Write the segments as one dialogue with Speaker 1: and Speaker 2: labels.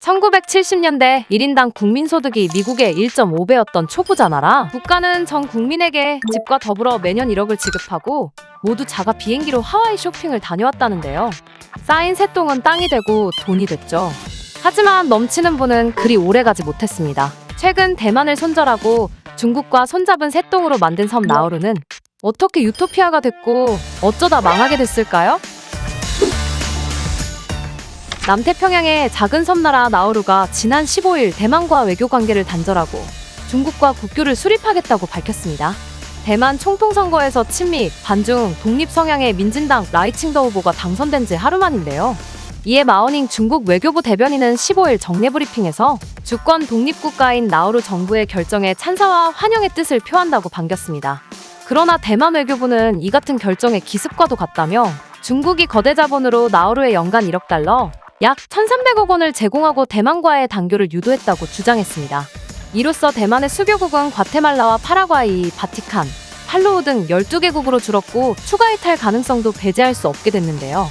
Speaker 1: 1970년대 1인당 국민소득이 미국의 1.5배였던 초부자 나라. 국가는 전 국민에게 집과 더불어 매년 1억을 지급하고 모두 자가 비행기로 하와이 쇼핑을 다녀왔다는데요. 쌓인 새똥은 땅이 되고 돈이 됐죠. 하지만 넘치는 분은 그리 오래가지 못했습니다. 최근 대만을 손절하고 중국과 손잡은 새똥으로 만든 섬 나우루는 어떻게 유토피아가 됐고 어쩌다 망하게 됐을까요? 남태평양의 작은 섬나라 나우루가 지난 15일 대만과 외교 관계를 단절하고 중국과 국교를 수립하겠다고 밝혔습니다. 대만 총통선거에서 친미, 반중, 독립 성향의 민진당 라이칭더 후보가 당선된 지 하루 만인데요. 이에 마오닝 중국 외교부 대변인은 15일 정례 브리핑에서 주권 독립국가인 나우루 정부의 결정에 찬사와 환영의 뜻을 표한다고 반겼습니다. 그러나 대만 외교부는 이 같은 결정에 기습과도 같다며 중국이 거대 자본으로 나우루에 연간 1억 달러, 약 1,300억 원을 제공하고 대만과의 단교를 유도했다고 주장했습니다. 이로써 대만의 수교국은 과테말라와 파라과이, 바티칸, 팔로우 등 12개국으로 줄었고 추가 이탈 가능성도 배제할 수 없게 됐는데요.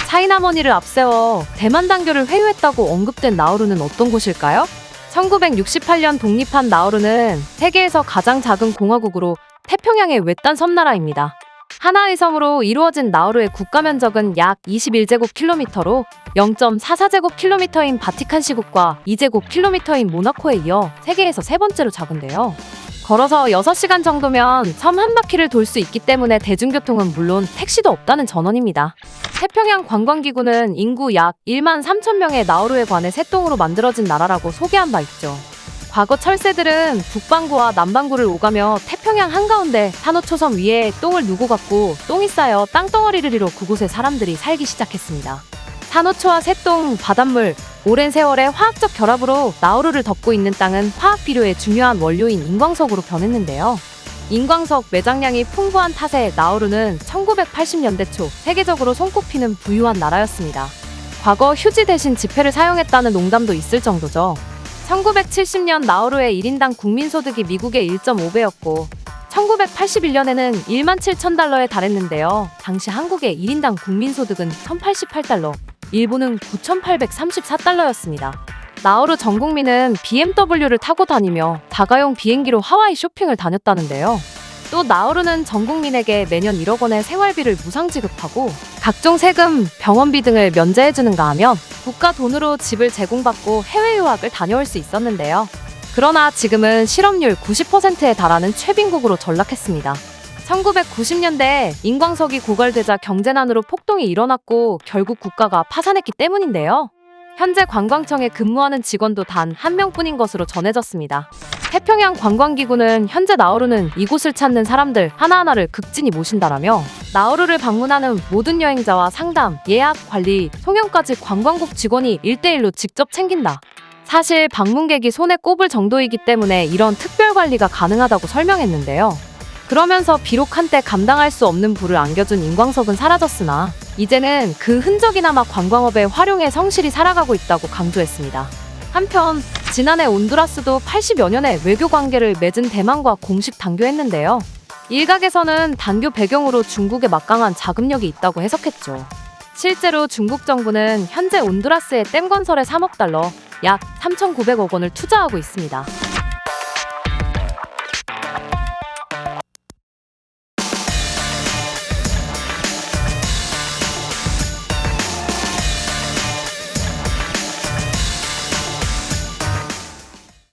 Speaker 1: 차이나머니를 앞세워 대만 단교를 회유했다고 언급된 나우루는 어떤 곳일까요? 1968년 독립한 나우루는 세계에서 가장 작은 공화국으로 태평양의 외딴 섬나라입니다. 하나의 섬으로 이루어진 나우루의 국가 면적은 약 21제곱킬로미터로 0.44제곱킬로미터인 바티칸 시국과 2제곱킬로미터인 모나코에 이어 세계에서 세 번째로 작은데요. 걸어서 6시간 정도면 섬 한 바퀴를 돌 수 있기 때문에 대중교통은 물론 택시도 없다는 전원입니다. 태평양 관광기구는 인구 약 1만 3천 명의 나우루에 관해 새똥으로 만들어진 나라라고 소개한 바 있죠. 과거 철새들은 북반구와 남반구를 오가며 태평양 한가운데 산호초섬 위에 똥을 누고 갔고 똥이 쌓여 땅덩어리를 이뤄 그곳에 사람들이 살기 시작했습니다. 산호초와 새똥, 바닷물, 오랜 세월의 화학적 결합으로 나우루를 덮고 있는 땅은 화학 비료의 중요한 원료인 인광석으로 변했는데요. 인광석 매장량이 풍부한 탓에 나우루는 1980년대 초 세계적으로 손꼽히는 부유한 나라였습니다. 과거 휴지 대신 지폐를 사용했다는 농담도 있을 정도죠. 1970년 나우루의 1인당 국민소득이 미국의 1.5배였고 1981년에는 1만 7천 달러에 달했는데요. 당시 한국의 1인당 국민소득은 1,088달러, 일본은 9,834달러였습니다. 나우루 전 국민은 BMW를 타고 다니며 자가용 비행기로 하와이 쇼핑을 다녔다는데요. 또 나우루는 전 국민에게 매년 1억 원의 생활비를 무상 지급하고 각종 세금, 병원비 등을 면제해주는가 하면 국가 돈으로 집을 제공받고 해외 유학을 다녀올 수 있었는데요. 그러나 지금은 실업률 90%에 달하는 최빈국으로 전락했습니다. 1990년대 인광석이 고갈되자 경제난으로 폭동이 일어났고 결국 국가가 파산했기 때문인데요. 현재 관광청에 근무하는 직원도 단 한 명뿐인 것으로 전해졌습니다. 태평양 관광기구는 현재 나우루는 이곳을 찾는 사람들 하나하나를 극진히 모신다라며 나우루를 방문하는 모든 여행자와 상담, 예약, 관리, 송영까지 관광국 직원이 1대1로 직접 챙긴다. 사실 방문객이 손에 꼽을 정도이기 때문에 이런 특별 관리가 가능하다고 설명했는데요. 그러면서 비록 한때 감당할 수 없는 부를 안겨준 인광석은 사라졌으나 이제는 그 흔적이나마 관광업에 활용해 성실히 살아가고 있다고 강조했습니다. 한편 지난해 온두라스도 80여 년의 외교 관계를 맺은 대만과 공식 단교했는데요. 일각에서는 단교 배경으로 중국의 막강한 자금력이 있다고 해석했죠. 실제로 중국 정부는 현재 온두라스의 댐 건설에 3억 달러, 약 3,900억 원을 투자하고 있습니다.